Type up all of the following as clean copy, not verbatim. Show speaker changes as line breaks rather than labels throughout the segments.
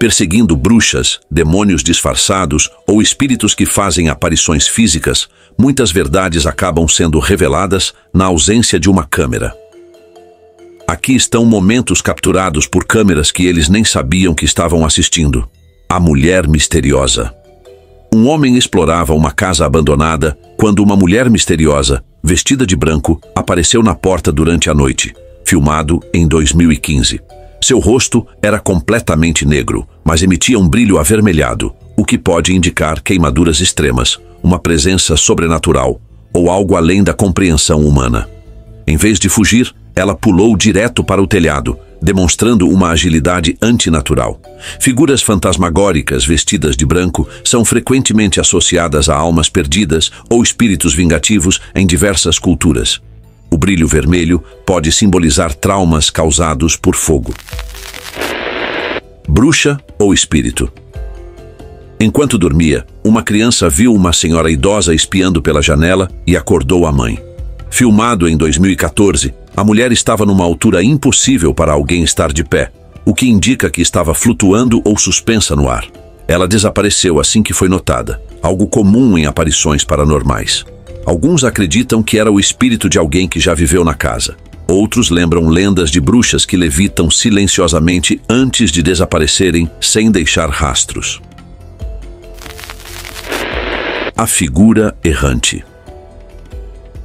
perseguindo bruxas, demônios disfarçados ou espíritos que fazem aparições físicas, muitas verdades acabam sendo reveladas na ausência de uma câmera. Aqui estão momentos capturados por câmeras que eles nem sabiam que estavam assistindo. A mulher misteriosa. Um homem explorava uma casa abandonada quando uma mulher misteriosa, vestida de branco, apareceu na porta durante a noite, filmado em 2015. Seu rosto era completamente negro, mas emitia um brilho avermelhado, o que pode indicar queimaduras extremas, uma presença sobrenatural ou algo além da compreensão humana. Em vez de fugir, ela pulou direto para o telhado, demonstrando uma agilidade antinatural. Figuras fantasmagóricas vestidas de branco são frequentemente associadas a almas perdidas ou espíritos vingativos em diversas culturas. O brilho vermelho pode simbolizar traumas causados por fogo. Bruxa ou espírito. Enquanto dormia, uma criança viu uma senhora idosa espiando pela janela e acordou a mãe. Filmado em 2014, a mulher estava numa altura impossível para alguém estar de pé, o que indica que estava flutuando ou suspensa no ar. Ela desapareceu assim que foi notada, algo comum em aparições paranormais. Alguns acreditam que era o espírito de alguém que já viveu na casa. Outros lembram lendas de bruxas que levitam silenciosamente antes de desaparecerem sem deixar rastros. A figura errante.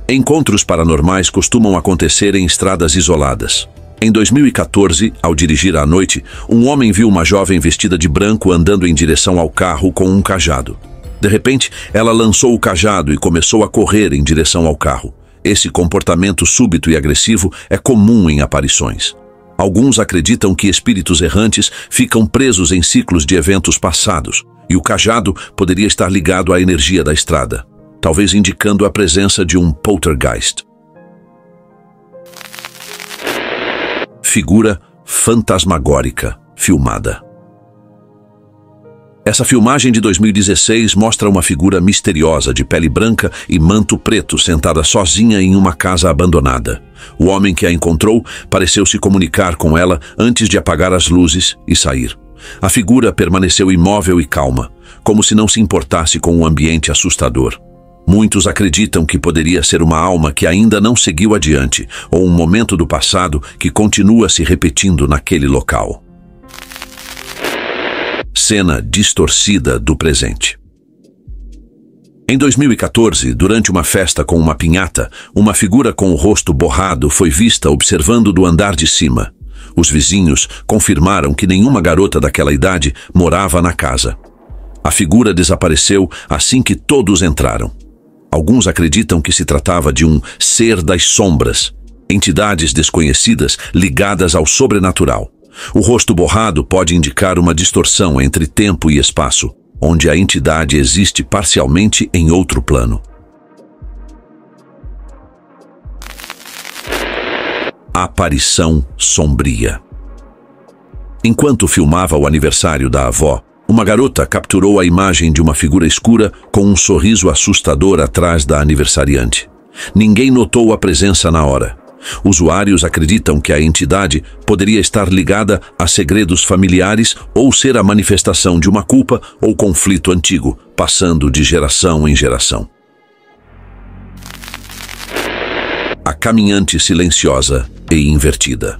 Encontros paranormais costumam acontecer em estradas isoladas. Em 2014, ao dirigir à noite, um homem viu uma jovem vestida de branco andando em direção ao carro com um cajado. De repente, ela lançou o cajado e começou a correr em direção ao carro. Esse comportamento súbito e agressivo é comum em aparições. Alguns acreditam que espíritos errantes ficam presos em ciclos de eventos passados, e o cajado poderia estar ligado à energia da estrada, talvez indicando a presença de um poltergeist. Figura fantasmagórica, filmada. Essa filmagem de 2016 mostra uma figura misteriosa de pele branca e manto preto sentada sozinha em uma casa abandonada. O homem que a encontrou pareceu se comunicar com ela antes de apagar as luzes e sair. A figura permaneceu imóvel e calma, como se não se importasse com um ambiente assustador. Muitos acreditam que poderia ser uma alma que ainda não seguiu adiante, ou um momento do passado que continua se repetindo naquele local. Cena distorcida do presente. Em 2014, durante uma festa com uma pinhata, uma figura com o rosto borrado foi vista observando do andar de cima. Os vizinhos confirmaram que nenhuma garota daquela idade morava na casa. A figura desapareceu assim que todos entraram. Alguns acreditam que se tratava de um ser das sombras, entidades desconhecidas ligadas ao sobrenatural. O rosto borrado pode indicar uma distorção entre tempo e espaço, onde a entidade existe parcialmente em outro plano. Aparição sombria. Enquanto filmava o aniversário da avó, uma garota capturou a imagem de uma figura escura com um sorriso assustador atrás da aniversariante. Ninguém notou a presença na hora. Usuários acreditam que a entidade poderia estar ligada a segredos familiares ou ser a manifestação de uma culpa ou conflito antigo, passando de geração em geração. A caminhante silenciosa e invertida.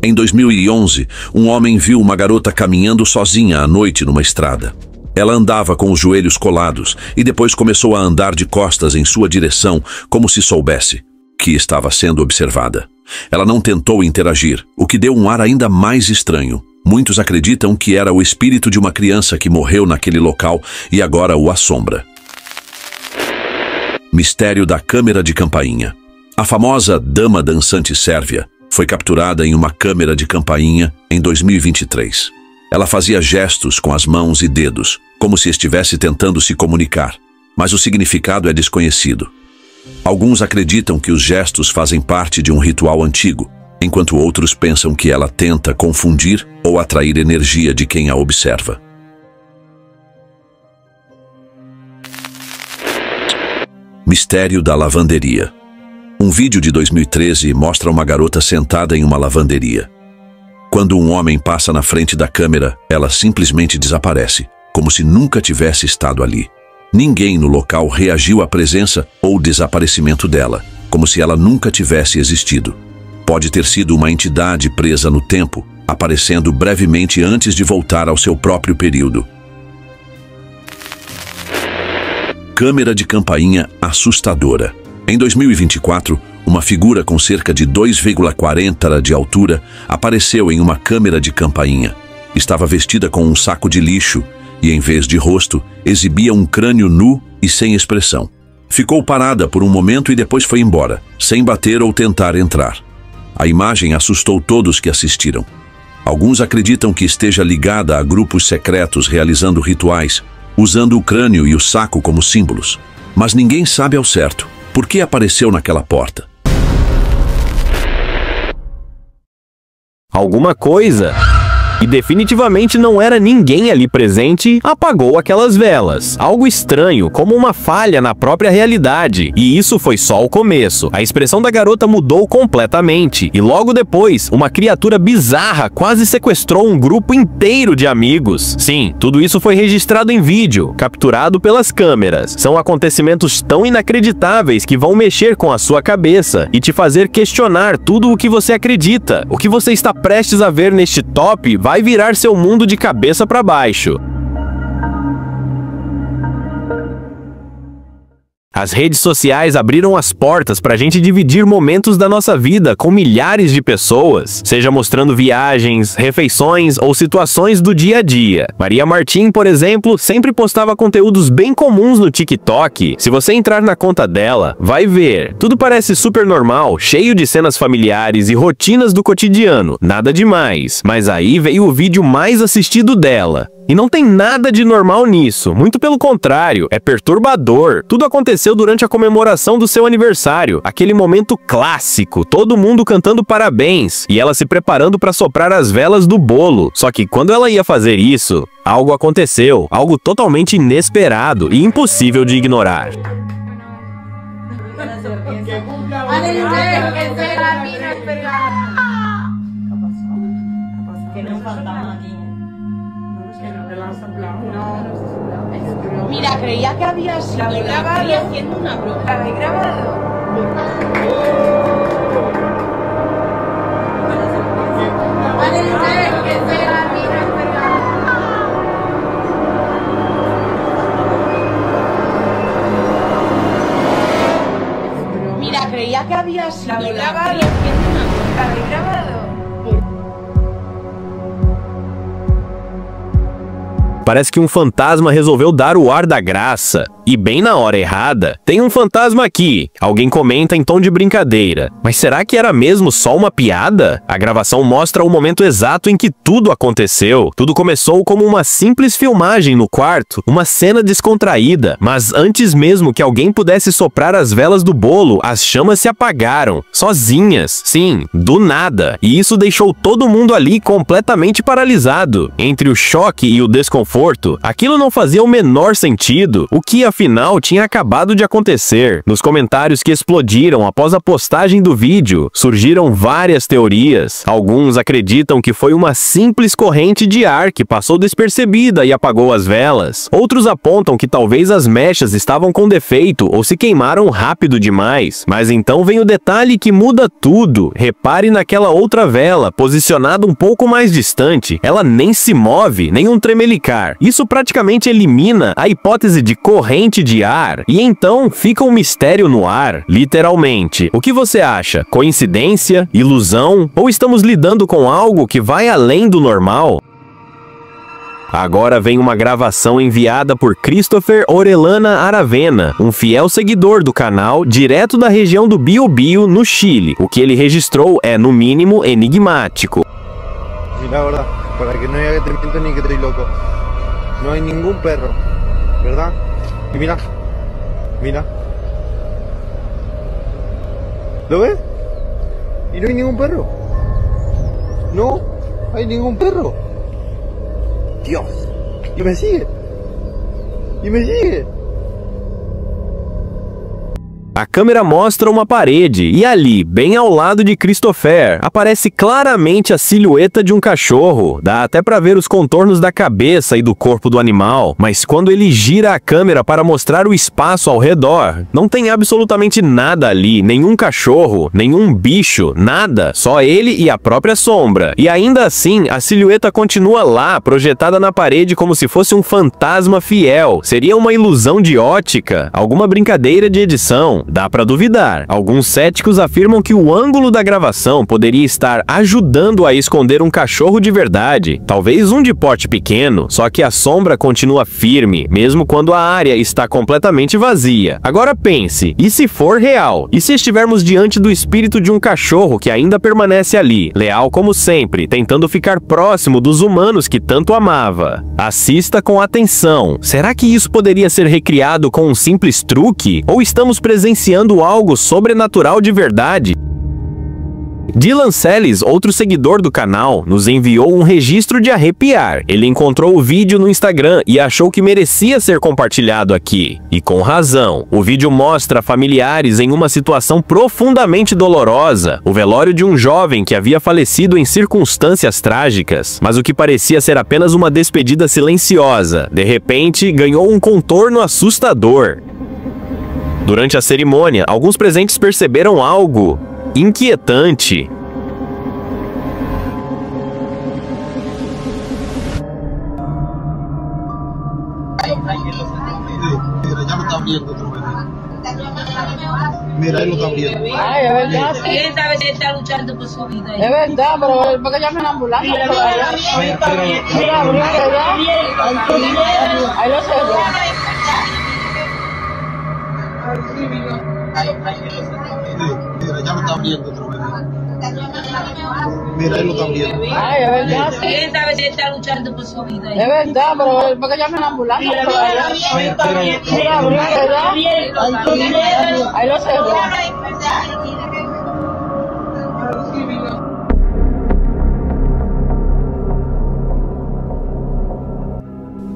Em 2011, um homem viu uma garota caminhando sozinha à noite numa estrada. Ela andava com os joelhos colados e depois começou a andar de costas em sua direção, como se soubesse que estava sendo observada. Ela não tentou interagir, o que deu um ar ainda mais estranho. Muitos acreditam que era o espírito de uma criança que morreu naquele local e agora o assombra. Mistério da câmera de campainha. A famosa dama dançante sérvia foi capturada em uma câmera de campainha em 2023. Ela fazia gestos com as mãos e dedos, como se estivesse tentando se comunicar, mas o significado é desconhecido. Alguns acreditam que os gestos fazem parte de um ritual antigo, enquanto outros pensam que ela tenta confundir ou atrair energia de quem a observa. Mistério da lavanderia. Um vídeo de 2013 mostra uma garota sentada em uma lavanderia. Quando um homem passa na frente da câmera, ela simplesmente desaparece, como se nunca tivesse estado ali. Ninguém no local reagiu à presença ou desaparecimento dela, como se ela nunca tivesse existido. Pode ter sido uma entidade presa no tempo, aparecendo brevemente antes de voltar ao seu próprio período. Câmera de campainha assustadora. Em 2024, uma figura com cerca de 2,40 de altura apareceu em uma câmera de campainha. Estava vestida com um saco de lixo e, em vez de rosto, exibia um crânio nu e sem expressão. Ficou parada por um momento e depois foi embora, sem bater ou tentar entrar. A imagem assustou todos que assistiram. Alguns acreditam que esteja ligada a grupos secretos realizando rituais, usando o crânio e o saco como símbolos. Mas ninguém sabe ao certo por que apareceu naquela porta.
Alguma coisa, e definitivamente não era ninguém ali presente, apagou aquelas velas. Algo estranho, como uma falha na própria realidade. E isso foi só o começo. A expressão da garota mudou completamente. E logo depois, uma criatura bizarra quase sequestrou um grupo inteiro de amigos. Sim, tudo isso foi registrado em vídeo, capturado pelas câmeras. São acontecimentos tão inacreditáveis que vão mexer com a sua cabeça e te fazer questionar tudo o que você acredita. O que você está prestes a ver neste top vai virar seu mundo de cabeça para baixo. As redes sociais abriram as portas para a gente dividir momentos da nossa vida com milhares de pessoas, seja mostrando viagens, refeições ou situações do dia a dia. Maria Martim, por exemplo, sempre postava conteúdos bem comuns no TikTok. Se você entrar na conta dela, vai ver. Tudo parece super normal, cheio de cenas familiares e rotinas do cotidiano. Nada demais. Mas aí veio o vídeo mais assistido dela. E não tem nada de normal nisso, muito pelo contrário, é perturbador. Tudo aconteceu durante a comemoração do seu aniversário, aquele momento clássico, todo mundo cantando parabéns e ela se preparando para soprar as velas do bolo. Só que quando ela ia fazer isso, algo aconteceu, algo totalmente inesperado e impossível de ignorar.
Mira, creía que había sido la tía haciendo una broma. ¿La habéis grabado? Mira, creía que había sido la tía haciendo una broma. ¿La habéis grabado?
Parece que um fantasma resolveu dar o ar da graça. E bem na hora errada, tem um fantasma aqui. Alguém comenta em tom de brincadeira. Mas será que era mesmo só uma piada? A gravação mostra o momento exato em que tudo aconteceu. Tudo começou como uma simples filmagem no quarto, uma cena descontraída. Mas antes mesmo que alguém pudesse soprar as velas do bolo, as chamas se apagaram, sozinhas. Sim, do nada. E isso deixou todo mundo ali completamente paralisado. Entre o choque e o desconforto, aquilo não fazia o menor sentido. O que afinal tinha acabado de acontecer? Nos comentários que explodiram após a postagem do vídeo, surgiram várias teorias. Alguns acreditam que foi uma simples corrente de ar que passou despercebida e apagou as velas. Outros apontam que talvez as mechas estavam com defeito ou se queimaram rápido demais. Mas então vem o detalhe que muda tudo. Repare naquela outra vela, posicionada um pouco mais distante. Ela nem se move, nem um tremelicar. Isso praticamente elimina a hipótese de corrente de ar, e então fica um mistério no ar, literalmente. O que você acha? Coincidência? Ilusão? Ou estamos lidando com algo que vai além do normal? Agora vem uma gravação enviada por Christopher Orellana Aravena, um fiel seguidor do canal, direto da região do Biobío, no Chile. O que ele registrou é, no mínimo, enigmático.
La verdad, para que no haya que te miento ni que estoy loco. No hay ningún perro, ¿verdad? Y mira, mira. ¿Lo ves? Y no hay ningún perro. No hay ningún perro. Dios. Y me sigue. Y me sigue.
A câmera mostra uma parede e ali, bem ao lado de Christopher, aparece claramente a silhueta de um cachorro. Dá até para ver os contornos da cabeça e do corpo do animal, mas quando ele gira a câmera para mostrar o espaço ao redor, não tem absolutamente nada ali, nenhum cachorro, nenhum bicho, nada, só ele e a própria sombra. E ainda assim, a silhueta continua lá, projetada na parede como se fosse um fantasma fiel. Seria uma ilusão de ótica? Alguma brincadeira de edição? Dá pra duvidar. Alguns céticos afirmam que o ângulo da gravação poderia estar ajudando a esconder um cachorro de verdade, talvez um de porte pequeno, só que a sombra continua firme, mesmo quando a área está completamente vazia. Agora pense, e se for real? E se estivermos diante do espírito de um cachorro que ainda permanece ali, leal como sempre, tentando ficar próximo dos humanos que tanto amava? Assista com atenção. Será que isso poderia ser recriado com um simples truque? Ou estamos presenciando algo sobrenatural de verdade? Dylan Celis, outro seguidor do canal, nos enviou um registro de arrepiar. Ele encontrou o vídeo no Instagram e achou que merecia ser compartilhado aqui. E com razão. O vídeo mostra familiares em uma situação profundamente dolorosa. O velório de um jovem que havia falecido em circunstâncias trágicas. Mas o que parecia ser apenas uma despedida silenciosa, de repente, ganhou um contorno assustador. Durante a cerimônia, alguns presentes perceberam algo inquietante.
Mira, él lo está viendo.
Ay, es verdad, sí.
Él está luchando por su vida.
Es verdad, pero ¿por qué llaman a la ambulancia? Mira, abrió allá. Ahí lo cerró.
Mira, ya lo están viendo otra vez. Mira, él lo está viendo.
Ay, es verdad, sí.
Él está luchando por su vida.
Es verdad, pero ¿por qué llaman a la ambulancia? Mira, abrió allá. Ahí lo cerró.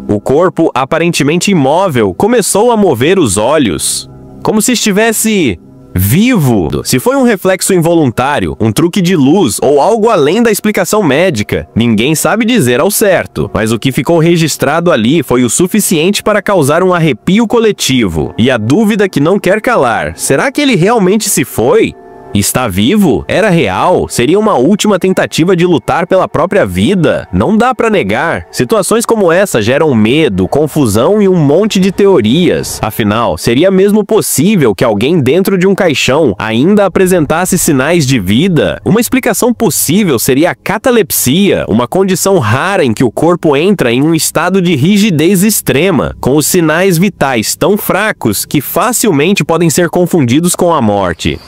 O corpo, aparentemente imóvel, começou a mover os olhos, como se estivesse vivo. Se foi um reflexo involuntário, um truque de luz ou algo além da explicação médica, ninguém sabe dizer ao certo, mas o que ficou registrado ali foi o suficiente para causar um arrepio coletivo. E a dúvida que não quer calar, será que ele realmente se foi? Está vivo? Era real? Seria uma última tentativa de lutar pela própria vida? Não dá pra negar. Situações como essa geram medo, confusão e um monte de teorias. Afinal, seria mesmo possível que alguém dentro de um caixão ainda apresentasse sinais de vida? Uma explicação possível seria a catalepsia, uma condição rara em que o corpo entra em um estado de rigidez extrema, com os sinais vitais tão fracos que facilmente podem ser confundidos com a morte.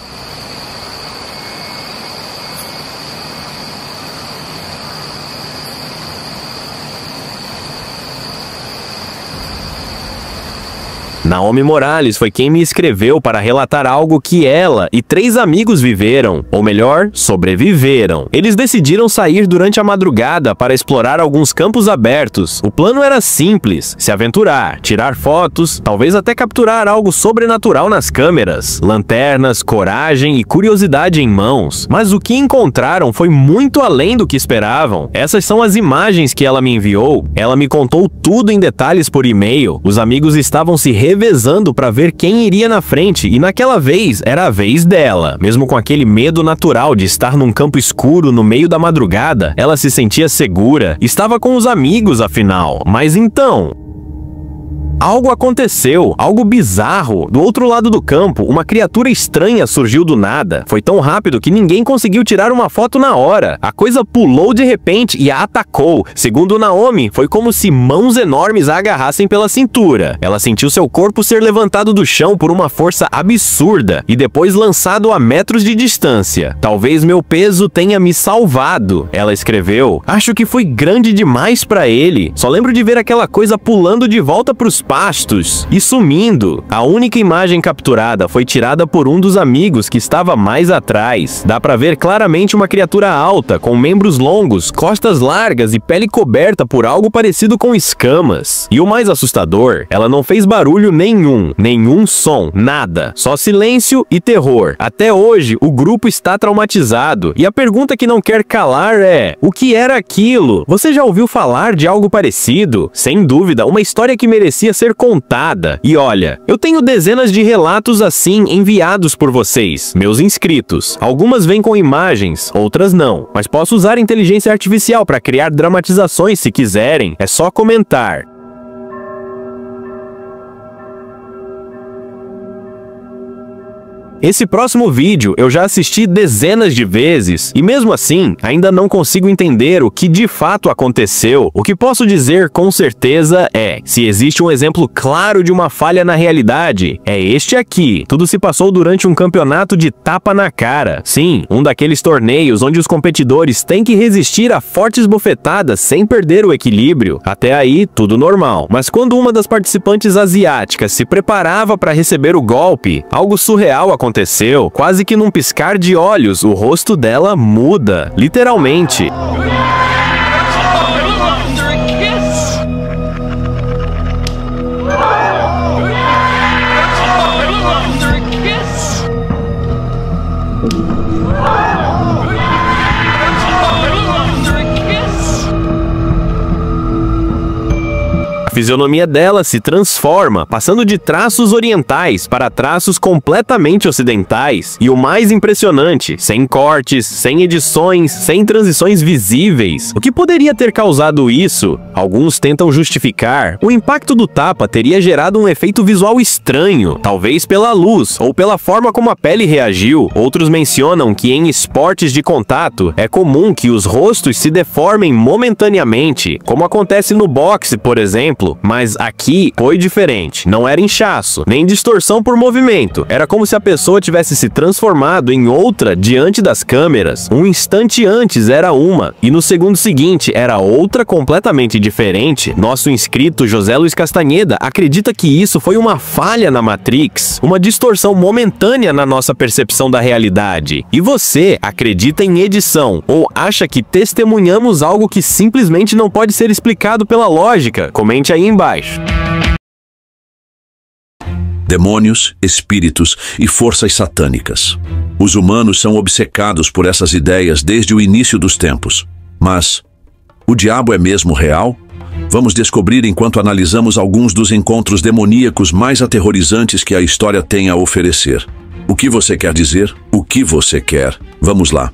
Naomi Morales foi quem me escreveu para relatar algo que ela e 3 amigos viveram, ou melhor, sobreviveram. Eles decidiram sair durante a madrugada para explorar alguns campos abertos. O plano era simples: se aventurar, tirar fotos, talvez até capturar algo sobrenatural nas câmeras, lanternas, coragem e curiosidade em mãos. Mas o que encontraram foi muito além do que esperavam. Essas são as imagens que ela me enviou. Ela me contou tudo em detalhes por e-mail. Os amigos estavam se revezando para ver quem iria na frente, e naquela vez era a vez dela. Mesmo com aquele medo natural de estar num campo escuro no meio da madrugada, ela se sentia segura, estava com os amigos afinal. Mas então... algo aconteceu, algo bizarro. Do outro lado do campo, uma criatura estranha surgiu do nada. Foi tão rápido que ninguém conseguiu tirar uma foto na hora. A coisa pulou de repente e a atacou. Segundo Naomi, foi como se mãos enormes a agarrassem pela cintura. Ela sentiu seu corpo ser levantado do chão por uma força absurda e depois lançado a metros de distância. Talvez meu peso tenha me salvado, ela escreveu. Acho que foi grande demais pra ele. Só lembro de ver aquela coisa pulando de volta pros pastos e sumindo. A única imagem capturada foi tirada por um dos amigos que estava mais atrás. Dá pra ver claramente uma criatura alta, com membros longos, costas largas e pele coberta por algo parecido com escamas. E o mais assustador, ela não fez barulho nenhum som, nada. Só silêncio e terror. Até hoje, o grupo está traumatizado. E a pergunta que não quer calar é: o que era aquilo? Você já ouviu falar de algo parecido? Sem dúvida, uma história que merecia ser contada. E olha, eu tenho dezenas de relatos assim enviados por vocês, meus inscritos. Algumas vêm com imagens, outras não. Mas posso usar inteligência artificial para criar dramatizações se quiserem. É só comentar. Esse próximo vídeo eu já assisti dezenas de vezes e mesmo assim ainda não consigo entender o que de fato aconteceu. O que posso dizer com certeza é: se existe um exemplo claro de uma falha na realidade, é este aqui. Tudo se passou durante um campeonato de tapa na cara. Sim, um daqueles torneios onde os competidores têm que resistir a fortes bofetadas sem perder o equilíbrio. Até aí, tudo normal. Mas quando uma das participantes asiáticas se preparava para receber o golpe, algo surreal aconteceu. Quase que num piscar de olhos, o rosto dela muda, literalmente. A fisionomia dela se transforma, passando de traços orientais para traços completamente ocidentais. E o mais impressionante, sem cortes, sem edições, sem transições visíveis. O que poderia ter causado isso? Alguns tentam justificar. O impacto do tapa teria gerado um efeito visual estranho, talvez pela luz ou pela forma como a pele reagiu. Outros mencionam que em esportes de contato é comum que os rostos se deformem momentaneamente, como acontece no boxe, por exemplo. Mas aqui foi diferente. Não era inchaço, nem distorção por movimento. Era como se a pessoa tivesse se transformado em outra diante das câmeras. Um instante antes era uma, e no segundo seguinte era outra completamente diferente. Nosso inscrito José Luiz Castanheda acredita que isso foi uma falha na Matrix, uma distorção momentânea na nossa percepção da realidade. E você acredita em edição ou acha que testemunhamos algo que simplesmente não pode ser explicado pela lógica? Comente aí embaixo.
Demônios, espíritos e forças satânicas. Os humanos são obcecados por essas ideias desde o início dos tempos. Mas o diabo é mesmo real? Vamos descobrir enquanto analisamos alguns dos encontros demoníacos mais aterrorizantes que a história tem a oferecer. O que você quer dizer? O que você quer? Vamos lá.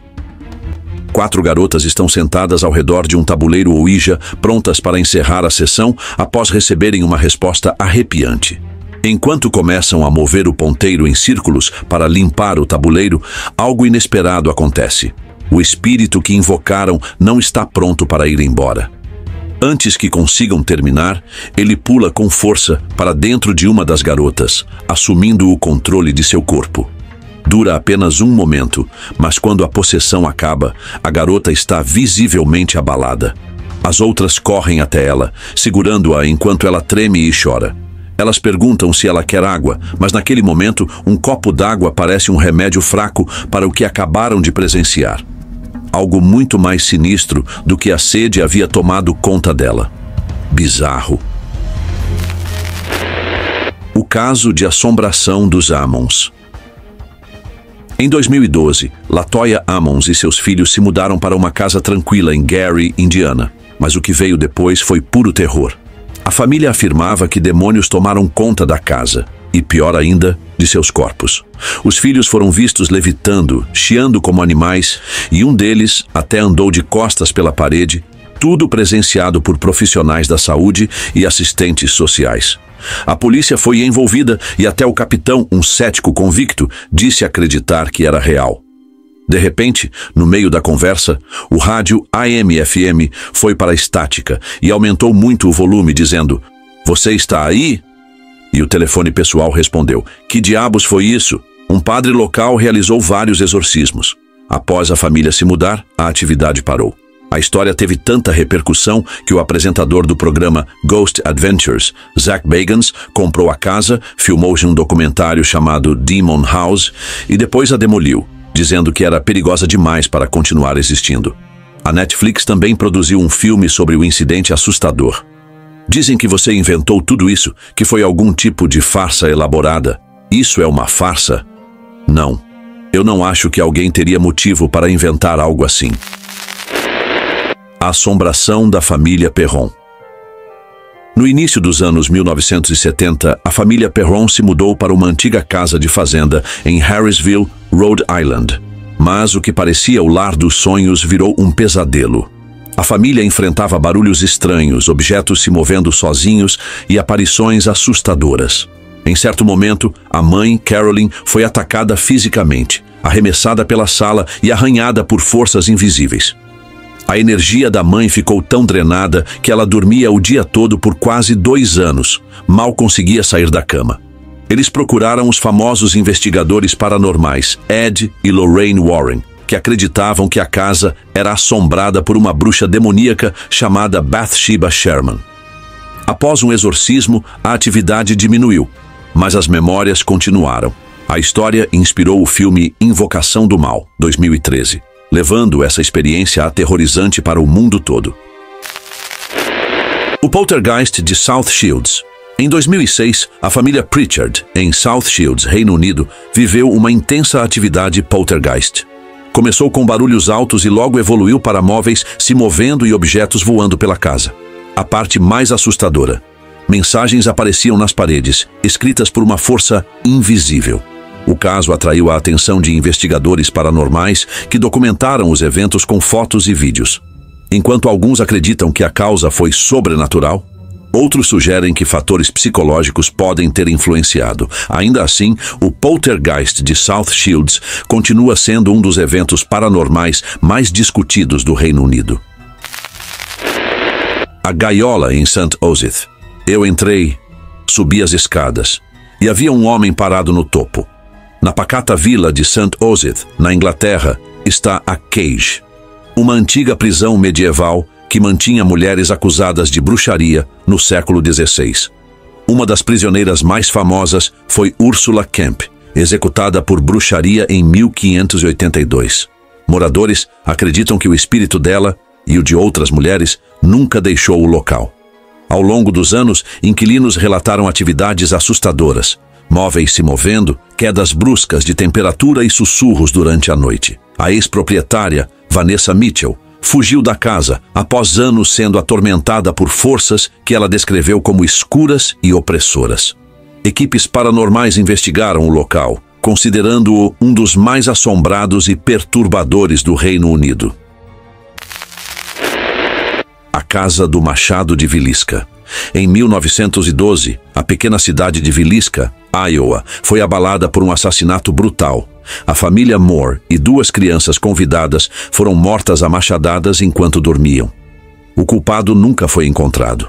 4 garotas estão sentadas ao redor de um tabuleiro Ouija, prontas para encerrar a sessão após receberem uma resposta arrepiante. Enquanto começam a mover o ponteiro em círculos para limpar o tabuleiro, algo inesperado acontece. O espírito que invocaram não está pronto para ir embora. Antes que consigam terminar, ele pula com força para dentro de uma das garotas, assumindo o controle de seu corpo. Dura apenas um momento, mas quando a possessão acaba, a garota está visivelmente abalada. As outras correm até ela, segurando-a enquanto ela treme e chora. Elas perguntam se ela quer água, mas naquele momento, um copo d'água parece um remédio fraco para o que acabaram de presenciar. Algo muito mais sinistro do que a sede havia tomado conta dela. Bizarro. O caso de assombração dos Ammons. Em 2012, Latoya Ammons e seus filhos se mudaram para uma casa tranquila em Gary, Indiana. Mas o que veio depois foi puro terror. A família afirmava que demônios tomaram conta da casa, e pior ainda, de seus corpos. Os filhos foram vistos levitando, chiando como animais, e um deles até andou de costas pela parede, tudo presenciado por profissionais da saúde e assistentes sociais. A polícia foi envolvida e até o capitão, um cético convicto, disse acreditar que era real. De repente, no meio da conversa, o rádio AM/FM foi para a estática e aumentou muito o volume, dizendo: "Você está aí?" E o telefone pessoal respondeu: "Que diabos foi isso?" Um padre local realizou vários exorcismos. Após a família se mudar, a atividade parou. A história teve tanta repercussão que o apresentador do programa Ghost Adventures, Zach Bagans, comprou a casa, filmou-se um documentário chamado Demon House e depois a demoliu, dizendo que era perigosa demais para continuar existindo. A Netflix também produziu um filme sobre o incidente assustador. Dizem que você inventou tudo isso, que foi algum tipo de farsa elaborada. Isso é uma farsa? Não. Eu não acho que alguém teria motivo para inventar algo assim. A assombração da família Perron. No início dos anos 1970, a família Perron se mudou para uma antiga casa de fazenda em Harrisville, Rhode Island. Mas o que parecia o lar dos sonhos virou um pesadelo. A família enfrentava barulhos estranhos, objetos se movendo sozinhos e aparições assustadoras. Em certo momento, a mãe, Carolyn, foi atacada fisicamente, arremessada pela sala e arranhada por forças invisíveis. A energia da mãe ficou tão drenada que ela dormia o dia todo por quase 2 anos. Mal conseguia sair da cama. Eles procuraram os famosos investigadores paranormais, Ed e Lorraine Warren, que acreditavam que a casa era assombrada por uma bruxa demoníaca chamada Bathsheba Sherman. Após um exorcismo, a atividade diminuiu, mas as memórias continuaram. A história inspirou o filme Invocação do Mal, 2013. Levando essa experiência aterrorizante para o mundo todo. O Poltergeist de South Shields. Em 2006, a família Pritchard, em South Shields, Reino Unido, viveu uma intensa atividade poltergeist. Começou com barulhos altos e logo evoluiu para móveis se movendo e objetos voando pela casa. A parte mais assustadora. Mensagens apareciam nas paredes, escritas por uma força invisível. O caso atraiu a atenção de investigadores paranormais que documentaram os eventos com fotos e vídeos. Enquanto alguns acreditam que a causa foi sobrenatural, outros sugerem que fatores psicológicos podem ter influenciado. Ainda assim, o Poltergeist de South Shields continua sendo um dos eventos paranormais mais discutidos do Reino Unido. A gaiola em St. Osyth. Eu entrei, subi as escadas, e havia um homem parado no topo. Na pacata vila de St. Osyth, na Inglaterra, está a Cage, uma antiga prisão medieval que mantinha mulheres acusadas de bruxaria no século XVI. Uma das prisioneiras mais famosas foi Ursula Kemp, executada por bruxaria em 1582. Moradores acreditam que o espírito dela e o de outras mulheres nunca deixou o local. Ao longo dos anos, inquilinos relataram atividades assustadoras, móveis se movendo, quedas bruscas de temperatura e sussurros durante a noite. A ex-proprietária, Vanessa Mitchell, fugiu da casa após anos sendo atormentada por forças que ela descreveu como escuras e opressoras. Equipes paranormais investigaram o local, considerando-o um dos mais assombrados e perturbadores do Reino Unido. A Casa do Machado de Villisca. Em 1912, a pequena cidade de Villisca, Iowa, foi abalada por um assassinato brutal. A família Moore e 2 crianças convidadas foram mortas a machadadas enquanto dormiam. O culpado nunca foi encontrado.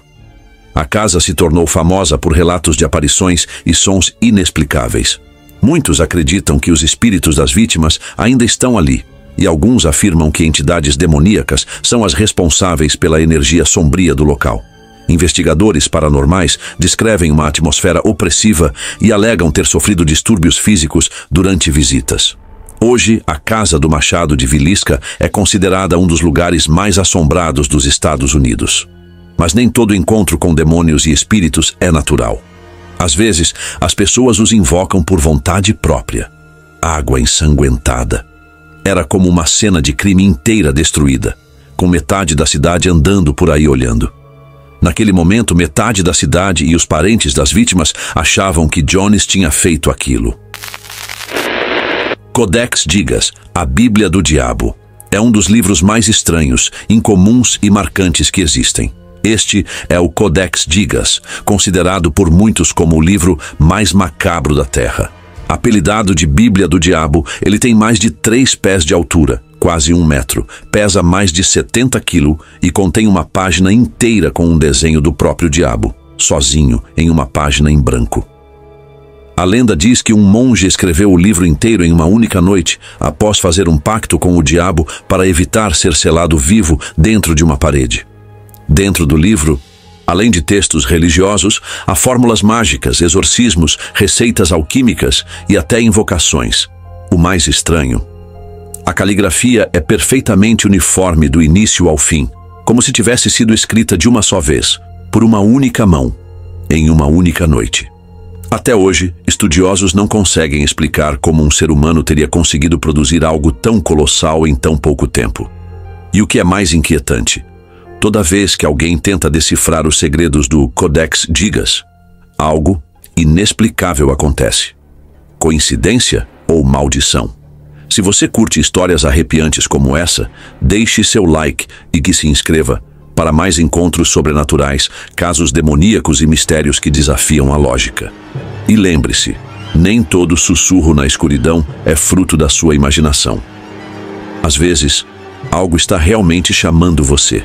A casa se tornou famosa por relatos de aparições e sons inexplicáveis. Muitos acreditam que os espíritos das vítimas ainda estão ali, e alguns afirmam que entidades demoníacas são as responsáveis pela energia sombria do local. Investigadores paranormais descrevem uma atmosfera opressiva e alegam ter sofrido distúrbios físicos durante visitas. Hoje, a Casa do Machado de Villisca é considerada um dos lugares mais assombrados dos Estados Unidos. Mas nem todo encontro com demônios e espíritos é natural. Às vezes, as pessoas os invocam por vontade própria. Água ensanguentada. Era como uma cena de crime inteira destruída, com metade da cidade andando por aí olhando. Naquele momento, metade da cidade e os parentes das vítimas achavam que Jones tinha feito aquilo. Codex Gigas, a Bíblia do Diabo. É um dos livros mais estranhos, incomuns e marcantes que existem. Este é o Codex Gigas, considerado por muitos como o livro mais macabro da Terra. Apelidado de Bíblia do Diabo, ele tem mais de 3 pés de altura, quase 1 metro, pesa mais de 70 quilos e contém uma página inteira com um desenho do próprio diabo, sozinho, em uma página em branco. A lenda diz que um monge escreveu o livro inteiro em uma única noite, após fazer um pacto com o diabo para evitar ser selado vivo dentro de uma parede. Dentro do livro, além de textos religiosos, há fórmulas mágicas, exorcismos, receitas alquímicas e até invocações. O mais estranho: a caligrafia é perfeitamente uniforme do início ao fim, como se tivesse sido escrita de uma só vez, por uma única mão, em uma única noite. Até hoje, estudiosos não conseguem explicar como um ser humano teria conseguido produzir algo tão colossal em tão pouco tempo. E o que é mais inquietante, toda vez que alguém tenta decifrar os segredos do Codex Gigas, algo inexplicável acontece. Coincidência ou maldição? Se você curte histórias arrepiantes como essa, deixe seu like e que se inscreva para mais encontros sobrenaturais, casos demoníacos e mistérios que desafiam a lógica. E lembre-se, nem todo sussurro na escuridão é fruto da sua imaginação. Às vezes, algo está realmente chamando você.